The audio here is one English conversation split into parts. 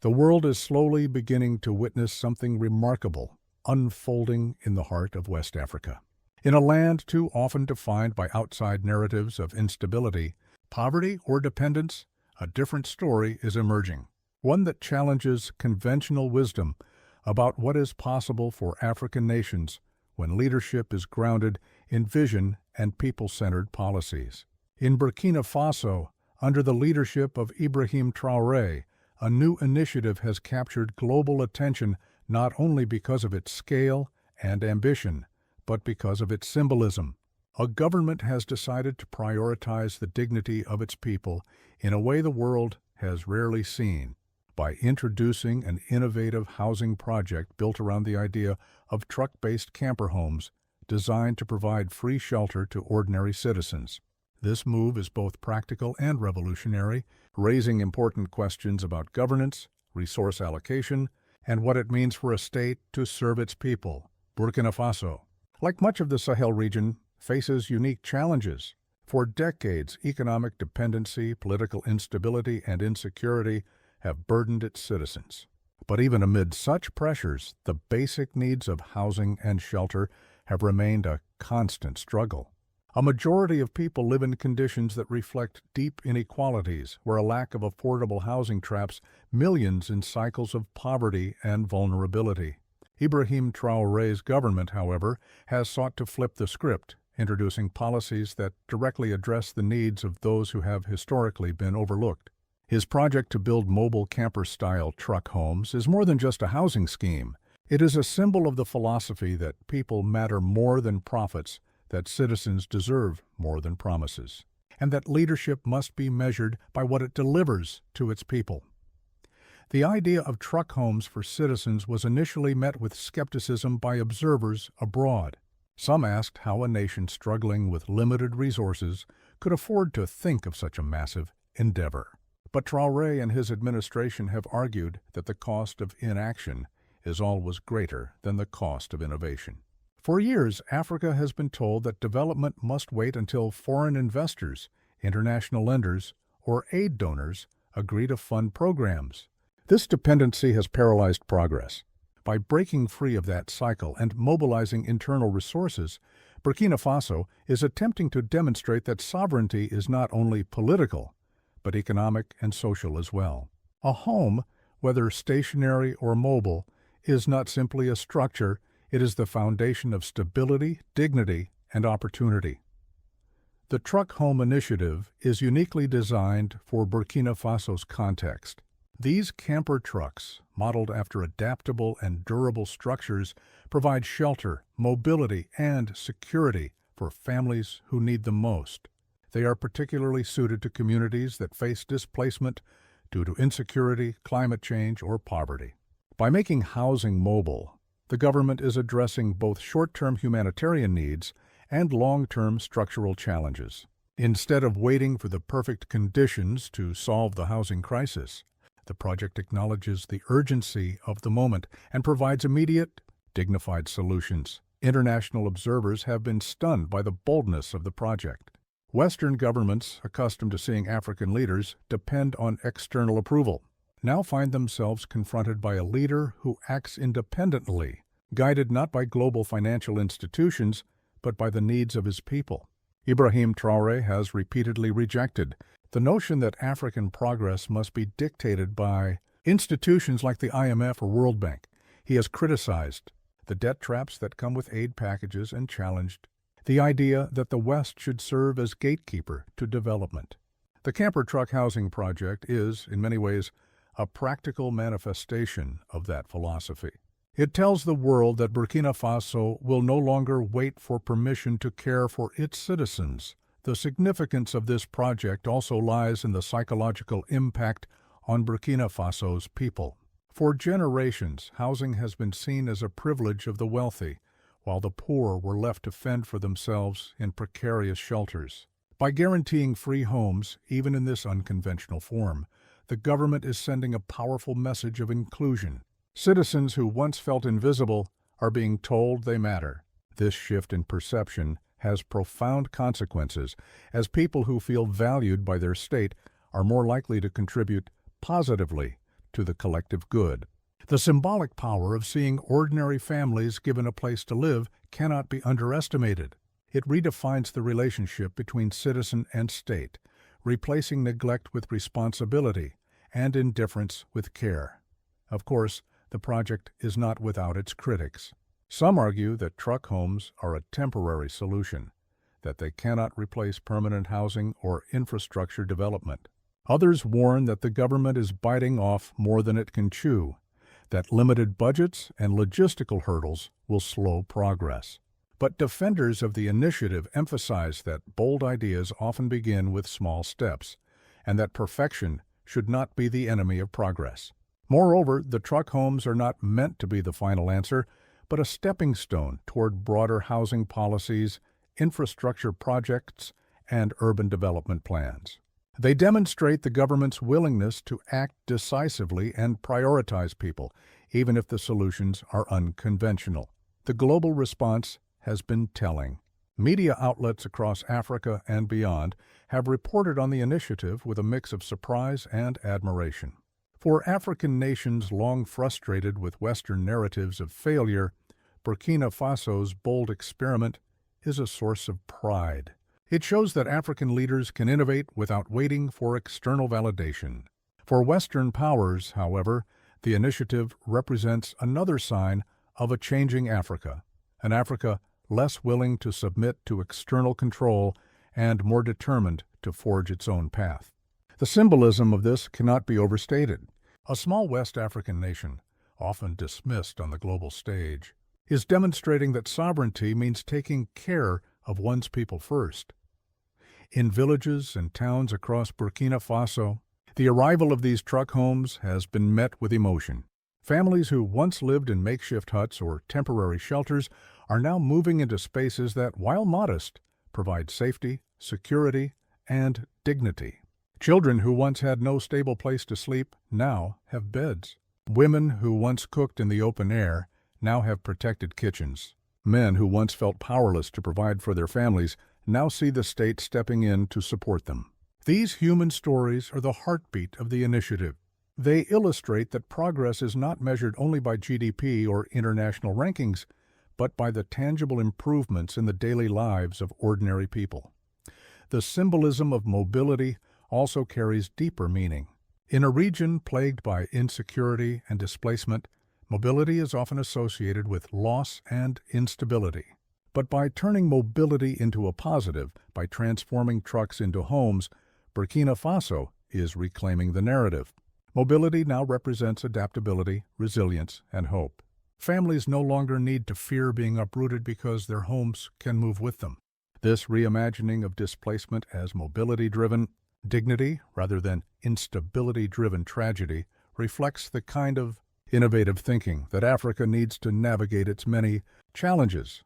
The world is slowly beginning to witness something remarkable unfolding in the heart of West Africa. In a land too often defined by outside narratives of instability, poverty, or dependence, a different story is emerging, one that challenges conventional wisdom about what is possible for African nations when leadership is grounded in vision and people-centered policies. In Burkina Faso, under the leadership of Ibrahim Traoré, a new initiative has captured global attention not only because of its scale and ambition, but because of its symbolism. A government has decided to prioritize the dignity of its people in a way the world has rarely seen, by introducing an innovative housing project built around the idea of truck-based camper homes designed to provide free shelter to ordinary citizens. This move is both practical and revolutionary, raising important questions about governance, resource allocation, and what it means for a state to serve its people. Burkina Faso, like much of the Sahel region, faces unique challenges. For decades, economic dependency, political instability, and insecurity have burdened its citizens. But even amid such pressures, the basic needs of housing and shelter have remained a constant struggle. A majority of people live in conditions that reflect deep inequalities, where a lack of affordable housing traps millions in cycles of poverty and vulnerability. Ibrahim Traoré's government, however, has sought to flip the script, introducing policies that directly address the needs of those who have historically been overlooked. His project to build mobile camper-style truck homes is more than just a housing scheme. It is a symbol of the philosophy that people matter more than profits, that citizens deserve more than promises, and that leadership must be measured by what it delivers to its people. The idea of truck homes for citizens was initially met with skepticism by observers abroad. Some asked how a nation struggling with limited resources could afford to think of such a massive endeavor. But Traoré and his administration have argued that the cost of inaction is always greater than the cost of innovation. For years, Africa has been told that development must wait until foreign investors, international lenders, or aid donors agree to fund programs. This dependency has paralyzed progress. By breaking free of that cycle and mobilizing internal resources, Burkina Faso is attempting to demonstrate that sovereignty is not only political, but economic and social as well. A home, whether stationary or mobile, is not simply a structure. It is the foundation of stability, dignity, and opportunity. The Truck Home Initiative is uniquely designed for Burkina Faso's context. These camper trucks, modeled after adaptable and durable structures, provide shelter, mobility, and security for families who need them most. They are particularly suited to communities that face displacement due to insecurity, climate change, or poverty. By making housing mobile, the government is addressing both short-term humanitarian needs and long-term structural challenges. Instead of waiting for the perfect conditions to solve the housing crisis, the project acknowledges the urgency of the moment and provides immediate, dignified solutions. International observers have been stunned by the boldness of the project. Western governments, accustomed to seeing African leaders depend on external approval, now find themselves confronted by a leader who acts independently, guided not by global financial institutions, but by the needs of his people. Ibrahim Traoré has repeatedly rejected the notion that African progress must be dictated by institutions like the IMF or World Bank. He has criticized the debt traps that come with aid packages and challenged the idea that the West should serve as gatekeeper to development. The camper truck housing project is, in many ways, a practical manifestation of that philosophy. It tells the world that Burkina Faso will no longer wait for permission to care for its citizens. The significance of this project also lies in the psychological impact on Burkina Faso's people. For generations, housing has been seen as a privilege of the wealthy, while the poor were left to fend for themselves in precarious shelters. By guaranteeing free homes, even in this unconventional form, the government is sending a powerful message of inclusion. Citizens who once felt invisible are being told they matter. This shift in perception has profound consequences, as people who feel valued by their state are more likely to contribute positively to the collective good. The symbolic power of seeing ordinary families given a place to live cannot be underestimated. It redefines the relationship between citizen and state, replacing neglect with responsibility and indifference with care. Of course, the project is not without its critics. Some argue that truck homes are a temporary solution, that they cannot replace permanent housing or infrastructure development. Others warn that the government is biting off more than it can chew, that limited budgets and logistical hurdles will slow progress. But defenders of the initiative emphasize that bold ideas often begin with small steps, and that perfection should not be the enemy of progress. Moreover, the truck homes are not meant to be the final answer, but a stepping stone toward broader housing policies, infrastructure projects, and urban development plans. They demonstrate the government's willingness to act decisively and prioritize people, even if the solutions are unconventional. The global response has been telling. Media outlets across Africa and beyond have reported on the initiative with a mix of surprise and admiration. For African nations long frustrated with Western narratives of failure, Burkina Faso's bold experiment is a source of pride. It shows that African leaders can innovate without waiting for external validation. For Western powers, however, the initiative represents another sign of a changing Africa, an Africa less willing to submit to external control and more determined to forge its own path. The symbolism of this cannot be overstated. A small West African nation, often dismissed on the global stage, is demonstrating that sovereignty means taking care of one's people first. In villages and towns across Burkina Faso, the arrival of these truck homes has been met with emotion. Families who once lived in makeshift huts or temporary shelters are now moving into spaces that, while modest, provide safety, security, and dignity. Children who once had no stable place to sleep now have beds. Women who once cooked in the open air now have protected kitchens. Men who once felt powerless to provide for their families now see the state stepping in to support them. These human stories are the heartbeat of the initiative. They illustrate that progress is not measured only by GDP or international rankings, but by the tangible improvements in the daily lives of ordinary people. The symbolism of mobility also carries deeper meaning. In a region plagued by insecurity and displacement, mobility is often associated with loss and instability. But by turning mobility into a positive, by transforming trucks into homes, Burkina Faso is reclaiming the narrative. Mobility now represents adaptability, resilience, and hope. Families no longer need to fear being uprooted because their homes can move with them. This reimagining of displacement as mobility-driven dignity rather than instability-driven tragedy reflects the kind of innovative thinking that Africa needs to navigate its many challenges.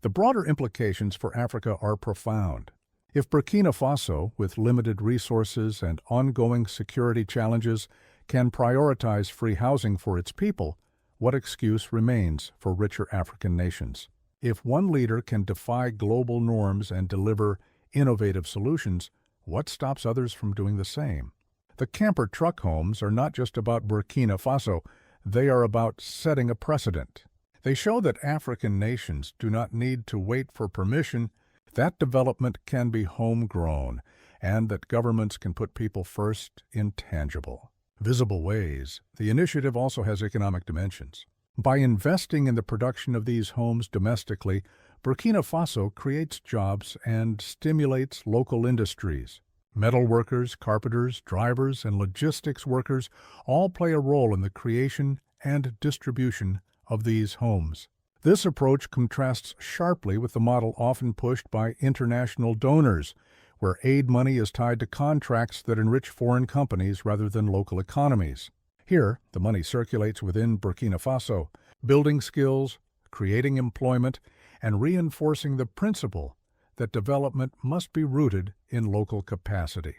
The broader implications for Africa are profound. If Burkina Faso, with limited resources and ongoing security challenges, can prioritize free housing for its people, what excuse remains for richer African nations? If one leader can defy global norms and deliver innovative solutions, what stops others from doing the same? The camper truck homes are not just about Burkina Faso, they are about setting a precedent. They show that African nations do not need to wait for permission, that development can be homegrown, and that governments can put people first in tangible, visible ways. The initiative also has economic dimensions. By investing in the production of these homes domestically, Burkina Faso creates jobs and stimulates local industries. Metal workers, carpenters, drivers, and logistics workers all play a role in the creation and distribution of these homes. This approach contrasts sharply with the model often pushed by international donors, where aid money is tied to contracts that enrich foreign companies rather than local economies. Here, the money circulates within Burkina Faso, building skills, creating employment, and reinforcing the principle that development must be rooted in local capacity.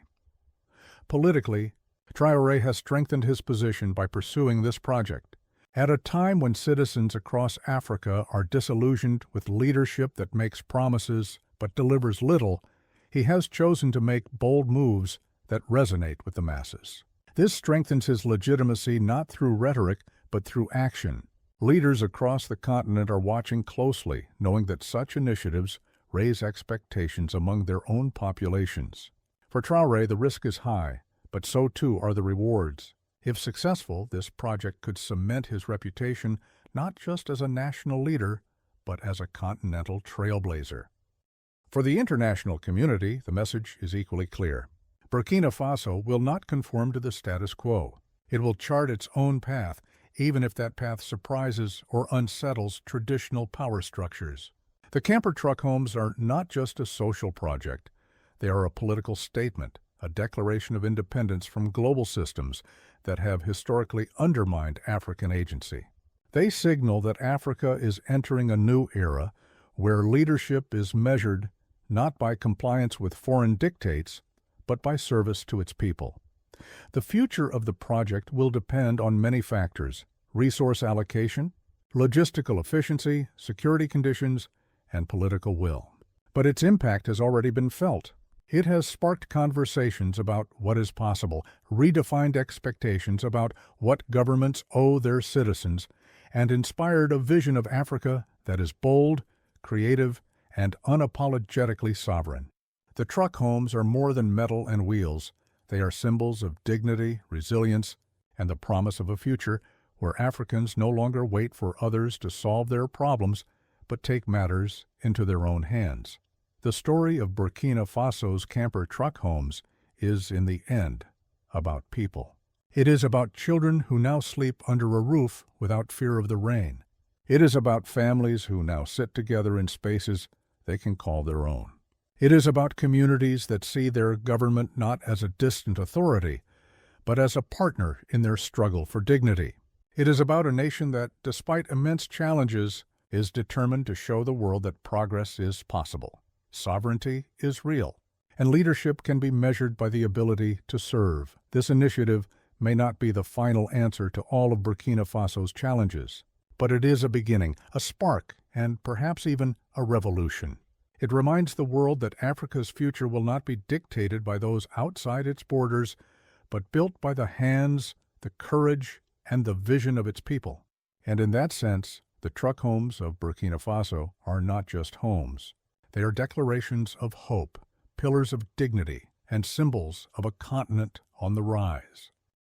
Politically, Traoré has strengthened his position by pursuing this project. At a time when citizens across Africa are disillusioned with leadership that makes promises but delivers little, he has chosen to make bold moves that resonate with the masses. This strengthens his legitimacy not through rhetoric, but through action. Leaders across the continent are watching closely, knowing that such initiatives raise expectations among their own populations. For Traoré, the risk is high, but so too are the rewards. If successful, this project could cement his reputation not just as a national leader, but as a continental trailblazer. For the international community, the message is equally clear. Burkina Faso will not conform to the status quo. It will chart its own path, even if that path surprises or unsettles traditional power structures. The camper truck homes are not just a social project. They are a political statement, a declaration of independence from global systems that have historically undermined African agency. They signal that Africa is entering a new era where leadership is measured not by compliance with foreign dictates, but by service to its people. The future of the project will depend on many factors: resource allocation, logistical efficiency, security conditions, and political will. But its impact has already been felt. It has sparked conversations about what is possible, redefined expectations about what governments owe their citizens, and inspired a vision of Africa that is bold, creative, and unapologetically sovereign. The truck homes are more than metal and wheels. They are symbols of dignity, resilience, and the promise of a future where Africans no longer wait for others to solve their problems, but take matters into their own hands. The story of Burkina Faso's camper truck homes is, in the end, about people. It is about children who now sleep under a roof without fear of the rain. It is about families who now sit together in spaces they can call their own. It is about communities that see their government not as a distant authority, but as a partner in their struggle for dignity. It is about a nation that, despite immense challenges, is determined to show the world that progress is possible. Sovereignty is real, and leadership can be measured by the ability to serve. This initiative may not be the final answer to all of Burkina Faso's challenges, but it is a beginning, a spark, and perhaps even a revolution. It reminds the world that Africa's future will not be dictated by those outside its borders, but built by the hands, the courage, and the vision of its people. And in that sense, the truck homes of Burkina Faso are not just homes. They are declarations of hope, pillars of dignity, and symbols of a continent on the rise.